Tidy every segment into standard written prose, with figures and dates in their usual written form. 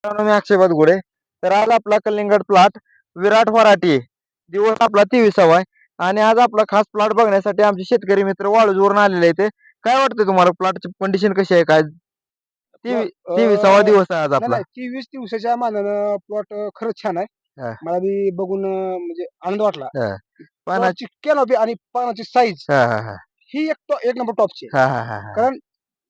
मी अक्षय बादगुडे. तर आज आपला कलिंगड प्लॉट विराट वराठी दिवस आपला 23वा आहे आणि आज आपला खास प्लॉट बघण्यासाठी आमचे शेतकरी मित्र वाळूजवरून आलेले आहेत. काय वाटतं तुम्हाला प्लॉटची कंडिशन कशी आहे काय? प्लॉट 23वा दिवस आहे आज नाही आपला. नाही 23 दिवसाच्या मानानं प्लॉट खरंच छान आहे. हा, मला बी बघून म्हणजे आनंद वाटला. हा. पाना प्लॉटची कॅनॉपी आणि पानाची साईज हा हा हा ही एक नंबर टॉपची आहे. हा हा हा हा कारण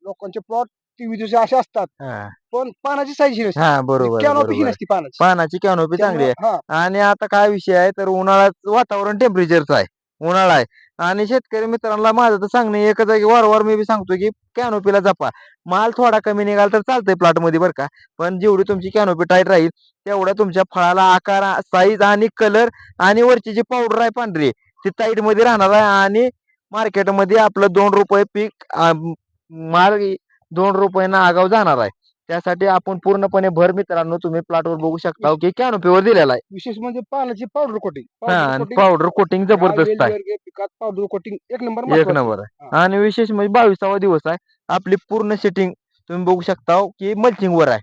लोकांचे प्लॉट 23 दिवस असे असतात, हा पण पानाची साईज ही नसते, हा, म्हणजे बरोबर आहे, कॅनॉपी ही बरोबर आहे. नसती पानाची. पानाची कॅनोपी चांगली त्यामुळं आहे. हा आणि आता काय विषय आहे तर उन्हाळ्यात वातावरण टेम्परेचरचं आहे. उन्हाळा आहे आणि शेतकरी मित्रांना माझं तर सांगणं एकच आहे की वारंवार मी बी सांगतो की कॅनोपीला जपा. माल थोडा कमी निघाला तर चालतंय प्लॉट मध्ये बरं का, पण जेवढी तुमची कॅनोपी टाईट राहील तेवढा तुमच्या फळाला आकार, साईज आणि कलर आणि वरची जी पावडर आहे पांढरी ती टाईट मध्ये राहणार आहे आणि मार्केटमध्ये आपलं 2 रुपये पीक माल 2 रुपयांना आगाव जाणार आहे. त्यासाठी आपण पूर्णपणे भर मित्रांनो तुम्ही प्लॉटवर बघू शकता की कॅनोपीवर दिलेला आहे. विशेष म्हणजे पानाची पावडर कोटिंग. हा, पावडर आणि कोटिंग पावडर कोटिंग ह्या जबरदस्त आहे. वेलवर्गीय पिकात पावडर कोटिंग एक नंबर एक महत्वाची. नंबर आहे आणि विशेष म्हणजे 22वा दिवस आहे. आपली पूर्ण सेटिंग तुम्ही बघू शकता की मल्चिंग वर आहे.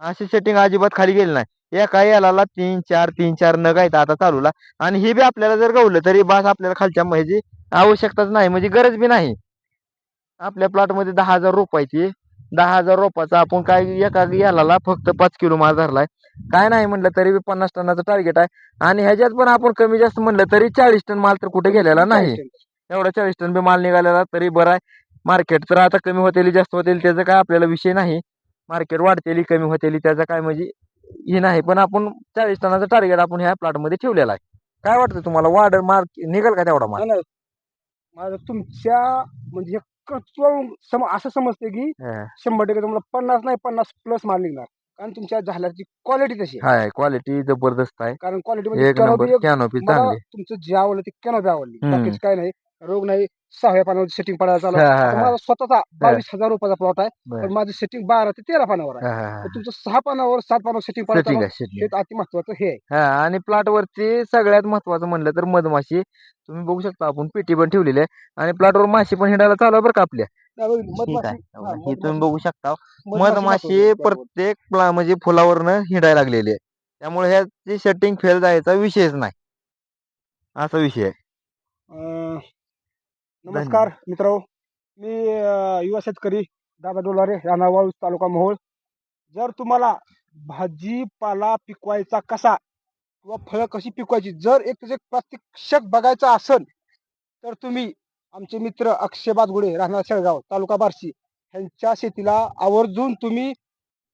अशी सेटिंग अजिबात खाली गेली नाही. एका याला 3-4 नग आहेत आता चालूला आणि हे बी आपल्याला जर गवलं तरी बास, आपल्याला खालच्या म्हणजे आवश्यकताच नाही, म्हणजे गरज बी नाही. आपल्या प्लॉट मध्ये 10,000 रोपायची 10,000 रोपाचा आपण काय एका याला फक्त 5 किलो माल धरलाय. काय नाही म्हटलं तरी बी 50 टनाचं टार्गेट आहे आणि ह्याच्यात पण आपण कमी जास्त म्हणलं तरी 40 टन माल तर कुठे कमीत गेलेला कमी 40 नाही. टन. एवढा 40 टन बी माल निघालेला तरी बरं आहे. मार्केट तर आता कमी होतेली जास्त होतील त्याचा काय आपल्याला विषय नाही. मार्केट वाढतेली कमी होतेली त्याचा काय म्हणजे हे नाही, पण आपण 40 टनाचं टार्गेट आपण ह्या प्लॉट मध्ये ठेवलेला आहे. काय वाटतं तुम्हाला वाढ मार्क निघेल का तेवढा माल? नाही नाही, माझं तुमच्या म्हणजे असं समजते की हा, 100% तुम्हाला 50 नाही 50+ माल निघणार. कारण तुमच्या झाल्याची क्वालिटी तशी आहे. हाय क्वालिटी जबरदस्त आहे. कारण क्वालिटी मध्ये एक नंबर कॅनोपी कॅनोपी मला चांगली. तुमचं जे आवडलं ते कॅनोपी आवडली. हम्म. बाकीचं काय नाही, रोग नाही. 6व्या पानावर सेटिंग पडायला चालू हा आहे. हा आता हा माझा स्वतःचा हा 22,000 रुपयाचा प्लॉट आहे, बर पण माझं सेटिंग 12 ते 13 पानावर आहे. हा हा तर हा तुमचं 6 पानावर 7 पानावर सेटिंग पडायला सेटिंग चालू आहे आहे. सेटिंग. हे अति महत्वाचं हे आहे. हा, आणि प्लॉट वरती सगळ्यात महत्वाचं म्हणलं तर मधमाशी तुम्ही बघू शकता, आपण पेटी पण ठेवलेली आहे आणि प्लॉटवर माशी पण हिंडायला चालू आहे बरं का आपल्या. त्यावेळी ठीक मधमाशी आहे, हा ही तुम्ही मधमाशी बघू शकता मधमाशी महत्वाची आहे मधमाशी प्लॉटवर. प्रत्येक म्हणजे फुलावरनं हिंडायला लागलेली आहे. त्यामुळे ह्याची सेटिंग फेल जायचा विषयच नाही, असा विषय आहे. अं, नमस्कार धन्यवाद. मित्रांनो, मी युवा शेतकरी दादा डोलारे, राहणार वाळूज, तालुका मोहोळ. जर तुम्हाला भाजीपाला पिकवायचा कसा किंवा फळं कशी पिकवायची जर एक त्याचे प्रात्यक्षिक बघायचं असेल, तर तुम्ही आमचे मित्र अक्षय बादगुडे, राहणार शेळगाव, तालुका बार्शी, ह्यांच्या शेतीला आवर्जून तुम्ही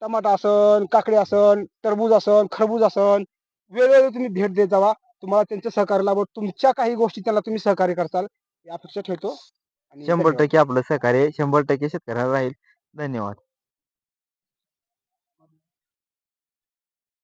टमाटा असन, काकडी असन, टरबूज असन, खरबूज असन, वेळोवेळी तुम्ही भेट देत जावा. तुम्हाला त्यांचं सहकार्य लाभत, तुमच्या काही गोष्टी त्यांना तुम्ही सहकार्य करताल ही अपेक्षा ठेवतो आणि 100% धन्यवाद. आपलं सहकार्य 100% शेतकऱ्याला राहील. धन्यवाद.